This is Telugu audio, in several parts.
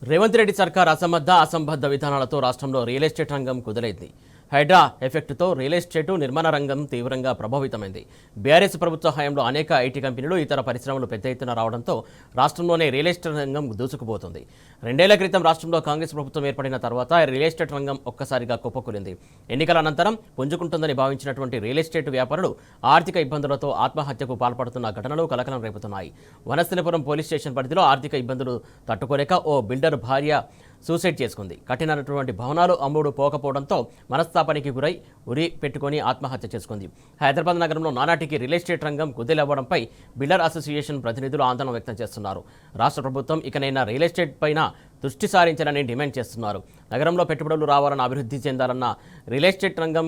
రేవంత్ రెడ్డి సర్కార్ అసంబద్ధ విధానాలతో రాష్ట్రంలో రియల్ ఎస్టేట్ రంగం కుదిరైంది. హైడ్రా ఎఫెక్ట్తో రియల్ ఎస్టేట్ నిర్మాణ రంగం తీవ్రంగా ప్రభావితమైంది. బీఆర్ఎస్ ప్రభుత్వ హయాంలో అనేక ఐటీ కంపెనీలు, ఇతర పరిశ్రమలు పెద్ద ఎత్తున రావడంతో రాష్ట్రంలోనే రియల్ ఎస్టేట్ రంగం దూసుకుపోతుంది. 2 ఏళ్ల క్రితం రాష్ట్రంలో కాంగ్రెస్ ప్రభుత్వం ఏర్పడిన తర్వాత రియల్ ఎస్టేట్ రంగం ఒక్కసారిగా కుప్పకూలింది. ఎన్నికల అనంతరం పుంజుకుంటుందని భావించినటువంటి రియల్ ఎస్టేట్ వ్యాపారులు ఆర్థిక ఇబ్బందులతో ఆత్మహత్యకు పాల్పడుతున్న ఘటనలు కలకలం రేపుతున్నాయి. వనస్థలిపురం పోలీస్ స్టేషన్ పరిధిలో ఆర్థిక ఇబ్బందులు తట్టుకోలేక ఓ బిల్డర్ భార్య సూసైడ్ చేసుకుంది. కఠినటువంటి భవనాలు అమ్ముడు పోకపోవడంతో మనస్తాపానికి గురై ఉరి పెట్టుకుని ఆత్మహత్య చేసుకుంది. హైదరాబాద్ నగరంలో నానాటికి రియల్ ఎస్టేట్ రంగం కుదేలవ్వడంపై బిల్డర్ అసోసియేషన్ ప్రతినిధులు ఆందోళన వ్యక్తం చేస్తున్నారు. రాష్ట్ర ప్రభుత్వం ఇకనైనా రియల్ ఎస్టేట్ పైన దృష్టి సారించాలని డిమాండ్ చేస్తున్నారు. నగరంలో పెట్టుబడులు రావాలని, అభివృద్ధి చెందాలన్న రియల్ ఎస్టేట్ రంగం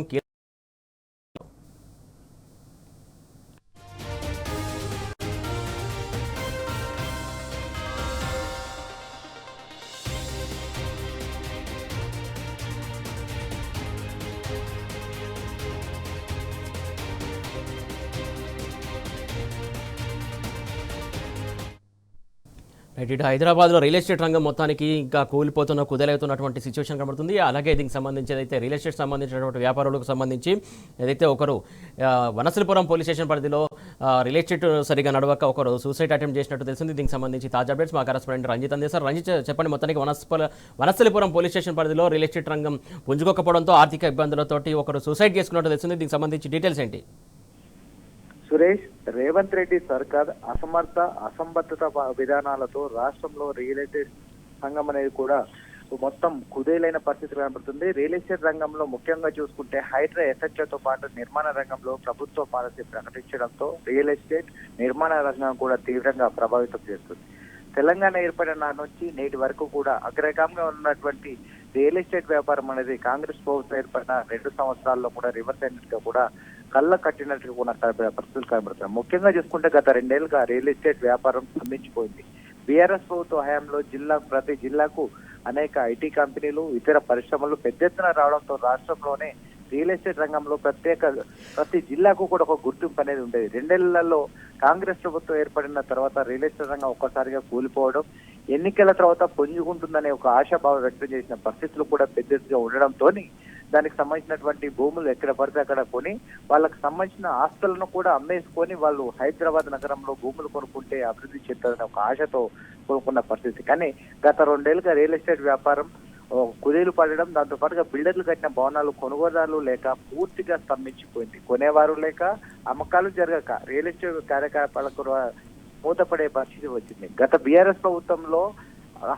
ఇటు హైదరాబాద్లో రియల్ ఎస్టేట్ రంగం మొత్తానికి ఇంకా కుదేలవుతున్నటువంటి సిచ్యువేషన్ కనబడుతుంది. అలాగే దీనికి సంబంధించి ఏదైతే రియల్ ఎస్టేట్ సంబంధించినటువంటి వ్యాపారులకు సంబంధించి ఏదైతే ఒకరు వనస్థలిపురం పోలీస్ స్టేషన్ పరిధిలో రియల్ ఎస్టేట్ సరిగా నడవక ఒకరు సూసైడ్ అటెంప్ట్ చేసినట్టు తెలిసింది. దీనికి సంబంధించి తాజా అప్డేట్స్ మా కరెస్పాండెంట్ రంజిత్ అందిస్తారు. రంజిత్, చెప్పండి, మొత్తానికి వనస్థలిపురం పోలీస్ స్టేషన్ పరిధిలో రియల్ ఎస్టేట్ రంగం పుంజుకోకపోవడంతో ఆర్థిక ఇబ్బందులతోటి ఒకరు సూసైడ్ చేసుకున్నట్టు తెలిసింది. దీనికి సంబంధించి డీటెయిల్స్ ఏంటి? సురేష్, రేవంత్ రెడ్డి సర్కార్ అసంబద్ధత విధానాలతో రాష్ట్రంలో రియల్ ఎస్టేట్ రంగం అనేది కూడా మొత్తం కుదేలైన పరిస్థితి కనబడుతుంది. రియల్ ఎస్టేట్ రంగంలో ముఖ్యంగా చూసుకుంటే హైడ్రా ఎఫెక్ట్లతో పాటు నిర్మాణ రంగంలో ప్రభుత్వ పాలసీ ప్రకటించడంతో రియల్ ఎస్టేట్ నిర్మాణ రంగం కూడా తీవ్రంగా ప్రభావితం చేస్తుంది. తెలంగాణ ఏర్పడిన నాటి నుంచి నేటి వరకు కూడా అగ్రగామిగా ఉన్నటువంటి రియల్ ఎస్టేట్ వ్యాపారం అనేది కాంగ్రెస్ ప్రభుత్వం ఏర్పడిన 2 సంవత్సరాల్లో కూడా రివర్స్ అయినట్టుగా కూడా కళ్ళ కట్టినట్టుగా కూడా పరిస్థితులు కనబడుతున్నాయి. ముఖ్యంగా చూసుకుంటే గత 2 ఏళ్లుగా రియల్ ఎస్టేట్ వ్యాపారం స్తంభించిపోయింది. బీఆర్ఎస్ ప్రభుత్వ హయాంలో ప్రతి జిల్లాకు అనేక ఐటీ కంపెనీలు, ఇతర పరిశ్రమలు పెద్ద ఎత్తున రావడంతో రాష్ట్రంలోనే రియల్ ఎస్టేట్ రంగంలో ప్రతి జిల్లాకు కూడా ఒక గుర్తింపు అనేది ఉండేది. 2 ఏళ్లలో కాంగ్రెస్ ప్రభుత్వం ఏర్పడిన తర్వాత రియల్ ఎస్టేట్ రంగం ఒక్కసారిగా కూలిపోవడం, ఎన్నికల తర్వాత పుంజుకుంటుందనే ఒక ఆశాభావం వ్యక్తం చేసిన పరిస్థితులు కూడా పెద్ద ఎత్తుగా ఉండడంతో దానికి సంబంధించినటువంటి భూములు ఎక్కడ పడితే అక్కడ కొని వాళ్ళకి సంబంధించిన ఆస్తులను కూడా అమ్మేసుకొని వాళ్ళు హైదరాబాద్ నగరంలో భూములు కొనుక్కుంటే అభివృద్ధి చెందాలని ఒక ఆశతో కొనుక్కున్న పరిస్థితి. కానీ గత 2 ఏళ్ళుగా రియల్ ఎస్టేట్ వ్యాపారం కుదేలు పడడం, దాంతో పాటుగా బిల్డర్లు కట్టిన భవనాలు కొనుగోదారులు లేక పూర్తిగా స్తంభించిపోయింది. కొనేవారు లేక, అమ్మకాలు జరగక రియల్ ఎస్టేట్ కార్యకలాపాలకు మూతపడే పరిస్థితి వచ్చింది. గత బీఆర్ఎస్ ప్రభుత్వంలో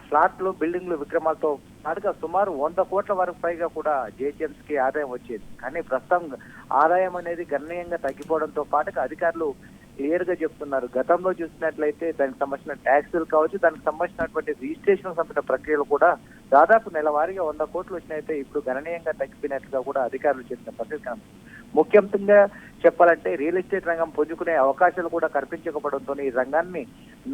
ఫ్లాట్లు, బిల్డింగ్లు విక్రమాలతో పాటుగా సుమారు 100 కోట్ల వరకు పైగా కూడా జేహెచ్ఎంసీ కి ఆదాయం వచ్చేది. కానీ ప్రస్తుతం ఆదాయం అనేది గణనీయంగా తగ్గిపోవడంతో పాటుగా అధికారులు క్లియర్ గా చెప్తున్నారు. గతంలో చూసినట్లయితే దానికి సంబంధించిన ట్యాక్సులు కావచ్చు, దానికి సంబంధించినటువంటి రిజిస్ట్రేషన్ సంబంధించిన ప్రక్రియలు కూడా దాదాపు నెలవారీగా 100 కోట్లు వచ్చినైతే ఇప్పుడు గణనీయంగా తగ్గిపోయినట్లుగా కూడా అధికారులు చెప్పిన పరిస్థితి కనిపిస్తుంది. ముఖ్యంగా చెప్పాలంటే రియల్ ఎస్టేట్ రంగం పుంజుకునే అవకాశాలు కూడా కల్పించకపోవడంతో ఈ రంగాన్ని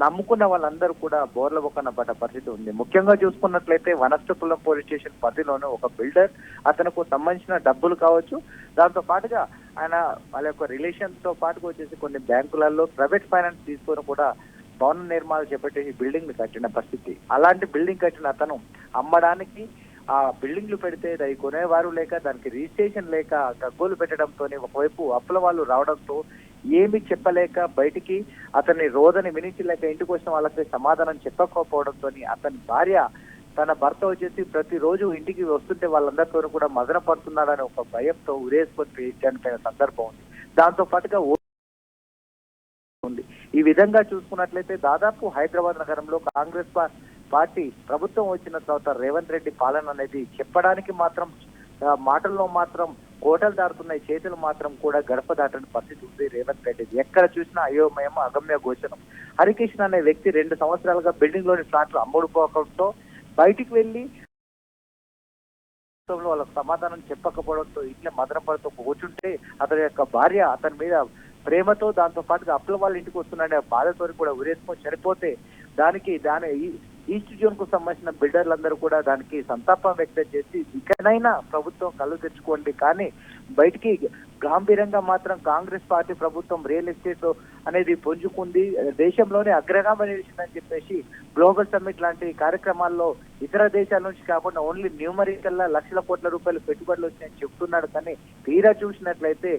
నమ్ముకున్న వాళ్ళందరూ కూడా బోర్ల బొక్కన పడ్డ పరిస్థితి ఉంది. ముఖ్యంగా చూసుకున్నట్లయితే వనస్థలిపురం పోలీస్ స్టేషన్ పరిధిలోనే ఒక బిల్డర్, అతనికి సంబంధించిన డబ్బులు కావచ్చు, దాంతో పాటుగా ఆయన వాళ్ళ యొక్క రిలేషన్ తో పాటుగా వచ్చేసి కొన్ని బ్యాంకులలో ప్రైవేట్ ఫైనాన్స్ తీసుకొని కూడా భవన నిర్మాణాలు చేపట్టేసి బిల్డింగ్ కట్టిన పరిస్థితి. అలాంటి బిల్డింగ్ కట్టిన అతను అమ్మడానికి ఆ బిల్డింగ్లు పెడితే అది కొనేవారు లేక, దానికి రిజిస్ట్రేషన్ లేక గగ్గోలు పెట్టడంతో ఒకవైపు అప్పుల వాళ్ళు రావడంతో ఏమి చెప్పలేక బయటికి అతన్ని రోదని వినించలేక ఇంటికి వచ్చిన వాళ్ళకి సమాధానం చెప్పకపోవడంతో అతని భార్య తన భర్త వచ్చేసి ప్రతిరోజు ఇంటికి వస్తుంటే వాళ్ళందరితో కూడా మదన పడుతున్నాడని ఒక భయంతో ఉరేసుకొని చనిపోయిన సందర్భం ఉంది. దాంతో పాటుగా ఉంది. ఈ విధంగా చూసుకున్నట్లయితే దాదాపు హైదరాబాద్ నగరంలో కాంగ్రెస్ పార్టీ ప్రభుత్వం వచ్చిన తర్వాత రేవంత్ రెడ్డి పాలన అనేది చెప్పడానికి మాత్రం మాటల్లో మాత్రం కోటలు దాటుతున్నాయి, చేతులు మాత్రం కూడా గడప దాటని పరిస్థితి ఉంది రేవంత్ రెడ్డి. ఎక్కడ చూసినా అయోమయం, అగమ్య గోచరం. హరికృష్ణ అనే వ్యక్తి 2 సంవత్సరాలుగా బిల్డింగ్ లోని ఫ్లాట్లు అమ్ముడుపోవడంతో బయటికి వెళ్లి వాళ్ళకు సమాధానం చెప్పకపోవడంతో ఇట్లా మదనపడుతూ కూర్చుంటే అతని యొక్క భార్య అతని మీద ప్రేమతో, దాంతో పాటుగా అప్పుల వాళ్ళ ఇంటికి వస్తున్నాడే బాధతో కూడా ఉరేసుకొని చనిపోతే దాని ఈస్ట్ జోన్ కు సంబంధించిన బిల్డర్లందరూ కూడా దానికి సంతాపం వ్యక్తం చేసి ఇకనైనా ప్రభుత్వం కళ్ళు తెచ్చుకోండి, కానీ బయటికి గంభీరంగా మాత్రం కాంగ్రెస్ పార్టీ ప్రభుత్వం రియల్ ఎస్టేట్ అనేది పుంజుకుంది, దేశంలోనే అగ్రగామి నిలిచిందని చెప్పేసి గ్లోబల్ సమ్మిట్ లాంటి కార్యక్రమాల్లో ఇతర దేశాల నుంచి కాకుండా ఓన్లీ న్యూమరికల్లా లక్షల కోట్ల రూపాయలు పెట్టుబడులు వచ్చాయని చెప్తున్నాడు. కానీ తీరా చూసినట్లయితే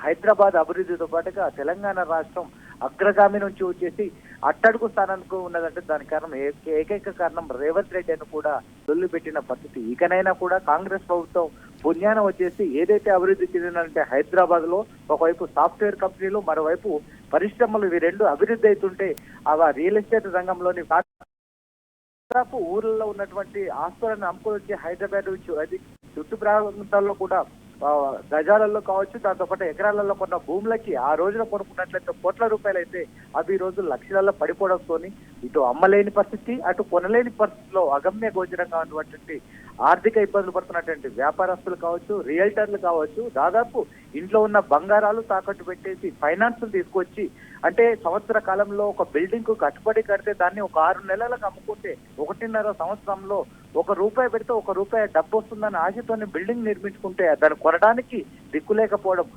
హైదరాబాద్ అభివృద్ధితో పాటుగా తెలంగాణ రాష్ట్రం అగ్రగామి నుంచి వచ్చేసి అట్టడుగు స్థానానికి ఉన్నదంటే దానికి కారణం ఏకైక కారణం రేవంత్ రెడ్డి అని కూడా తొల్లి పెట్టిన పరిస్థితి. ఇకనైనా కూడా కాంగ్రెస్ ప్రభుత్వం పుణ్యాన వచ్చేసి ఏదైతే అభివృద్ధి చెందిందంటే హైదరాబాద్ లో ఒకవైపు సాఫ్ట్వేర్ కంపెనీలు, మరోవైపు పరిశ్రమలు, ఇవి రెండు అభివృద్ధి అవుతుంటే ఆ రియల్ ఎస్టేట్ రంగంలోని దాదాపు ఊర్లలో ఉన్నటువంటి ఆస్తులను అమ్ముకొని వచ్చి హైదరాబాద్ అది చుట్టు ప్రాంతాల్లో కూడా గజాలలో కావచ్చు, దాంతో పాటు ఎకరాలలో కొన్న భూములకి ఆ రోజున కొనుక్కున్నట్లయితే కోట్ల రూపాయలు అయితే అవి ఈ రోజు లక్షలలో పడిపోవడంతో ఇటు అమ్మలేని పరిస్థితి, అటు కొనలేని పరిస్థితిలో అగమ్య గోచరంగా ఉన్నటువంటి ఆర్థిక ఇబ్బందులు పడుతున్నటువంటి వ్యాపారస్తులు కావచ్చు, రియల్టర్లు కావచ్చు, దాదాపు ఇంట్లో ఉన్న బంగారాలు తాకట్టు పెట్టేసి ఫైనాన్సులు తీసుకొచ్చి, అంటే సంవత్సర కాలంలో ఒక బిల్డింగ్ కు కట్టుబడి కడితే దాన్ని ఒక 6 నెలలకు అమ్ముకుంటే 1.5 సంవత్సరంలో ₹1 పెడితే ₹1 డబ్బు వస్తుందని ఆశతోని బిల్డింగ్ నిర్మించుకుంటే దాన్ని కొనడానికి దిక్కు లేకపోవడం,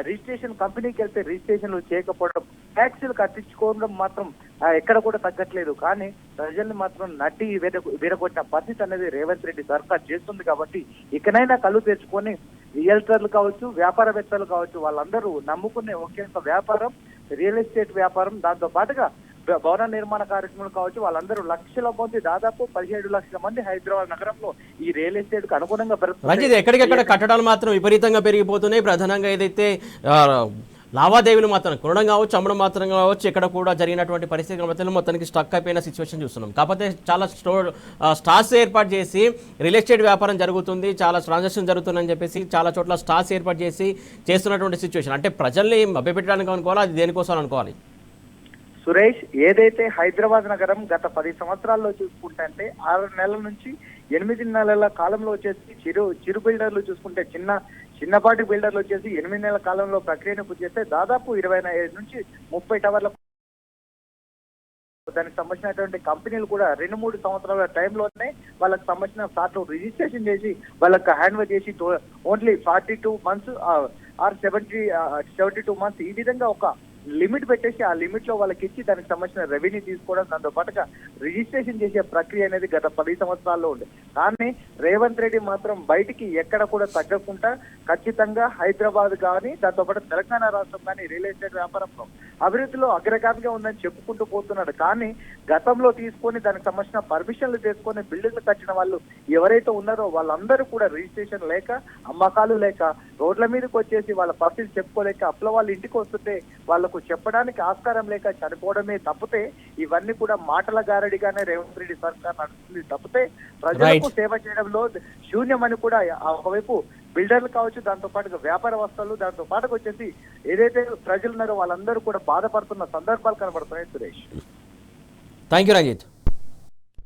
రిజిస్ట్రేషన్ కంపెనీకి వెళ్తే రిజిస్ట్రేషన్లు చేయకపోవడం, ట్యాక్సీలు కట్టించుకోవడం మాత్రం ఎక్కడ కూడా తగ్గట్లేదు. కానీ ప్రజల్ని మాత్రం నటి విరగొట్టిన పరిస్థితి అనేది రేవంత్ రెడ్డి సర్కార్ చేస్తుంది. కాబట్టి ఇకనైనా కళ్ళు తెచ్చుకొని రియల్టర్లు కావచ్చు, వ్యాపారవేత్తలు కావచ్చు, వాళ్ళందరూ నమ్ముకునే ఒకే ఒక వ్యాపారం రియల్ ఎస్టేట్ వ్యాపారం. దాంతో పాటుగా భవన నిర్మాణ కార్యక్రమాలు కావచ్చు, వాళ్ళందరూ లక్షల మంది, దాదాపు 17 లక్షల మంది హైదరాబాద్ నగరంలో ఈ రియల్ ఎస్టేట్ కు అనుగుణంగా రంజిత్, ఎక్కడికెక్కడ కట్టడాలు మాత్రం విపరీతంగా పెరిగిపోతున్నాయి. ప్రధానంగా ఏదైతే లావాదేవీలు మాత్రం కొనడం కావచ్చు, అమ్మడం మాత్రం కావచ్చు, ఇక్కడ కూడా జరిగినటువంటి పరిస్థితుల మధ్యలో మొత్తానికి స్టక్ అయిపోయిన సిచ్యువేషన్ చూస్తున్నాం. కాకపోతే చాలా స్టార్స్ ఏర్పాటు చేసి రియల్ ఎస్టేట్ వ్యాపారం జరుగుతుంది, చాలా ట్రాన్సాక్షన్ జరుగుతుందని చెప్పేసి చాలా చోట్ల స్టార్స్ ఏర్పాటు చేసి చేస్తున్నటువంటి సిచ్యువేషన్. అంటే ప్రజల్ని మభ్యపెట్టడానికి అనుకోవాలి, అది దేనికోసం అనుకోవాలి? సురేష్, ఏదైతే హైదరాబాద్ నగరం గత 10 సంవత్సరాల్లో చూసుకుంటే 6 నెలల నుంచి 8 నెలల కాలంలో వచ్చేసి చిరు బిల్డర్లు చూసుకుంటే చిన్నపాటి బిల్డర్లు వచ్చేసి 8 నెలల కాలంలో ప్రక్రియను పూర్తి చేస్తే దాదాపు 25 నుంచి 30 టవర్ల దానికి సంబంధించినటువంటి కంపెనీలు కూడా 2-3 సంవత్సరాల టైంలోనే వాళ్ళకి సంబంధించిన ఫ్లాట్లు రిజిస్ట్రేషన్ చేసి వాళ్ళకి హ్యాండ్ ఓవర్ చేసి ఓన్లీ 42 మంత్స్ ఆర్ 72 మంత్స్ ఈ విధంగా ఒక లిమిట్ పెట్టేసి ఆ లిమిట్ లో వాళ్ళకి ఇచ్చి దానికి సంబంధించిన రెవెన్యూ తీసుకోవడం, దాంతో పాటుగా రిజిస్ట్రేషన్ చేసే ప్రక్రియ అనేది గత 10 సంవత్సరాల్లో ఉంది. కానీ రేవంత్ రెడ్డి మాత్రం బయటికి ఎక్కడ కూడా తగ్గకుండా ఖచ్చితంగా హైదరాబాద్ కానీ, దాంతో పాటు తెలంగాణ రాష్ట్రం కానీ రియల్ ఎస్టేట్ వ్యాపారంలో అభివృద్ధిలో అగ్రగామిగా ఉందని చెప్పుకుంటూ పోతున్నాడు. కానీ గతంలో తీసుకొని దానికి సంబంధించిన పర్మిషన్లు తీసుకొని బిల్డింగ్లు కట్టిన వాళ్ళు ఎవరైతే ఉన్నారో వాళ్ళందరూ కూడా రిజిస్ట్రేషన్ లేక, అమ్మకాలు లేక, రోడ్ల మీదకి వచ్చేసి వాళ్ళ పరిస్థితి చెప్పుకోలేక, అప్పుల వాళ్ళ ఇంటికి వస్తుంటే వాళ్ళకు చెప్పడానికి ఆస్కారం లేక చనిపోవడమే తప్పితే ఇవన్నీ కూడా మాటల గారడిగానే రేవంత్ రెడ్డి సర్కార్ నడుస్తుంది తప్పితే ప్రజలకు సేవ చేయడంలో శూన్యమని కూడా ఒకవైపు బిల్డర్లు కావచ్చు, దాంతో పాటుగా వ్యాపార వస్తువులు, దాంతో పాటుగా వచ్చేసి ఏదైతే ప్రజలు ఉన్నారో వాళ్ళందరూ కూడా బాధపడుతున్న సందర్భాలు కనబడుతున్నాయి. Suresh, thank you Ranjith.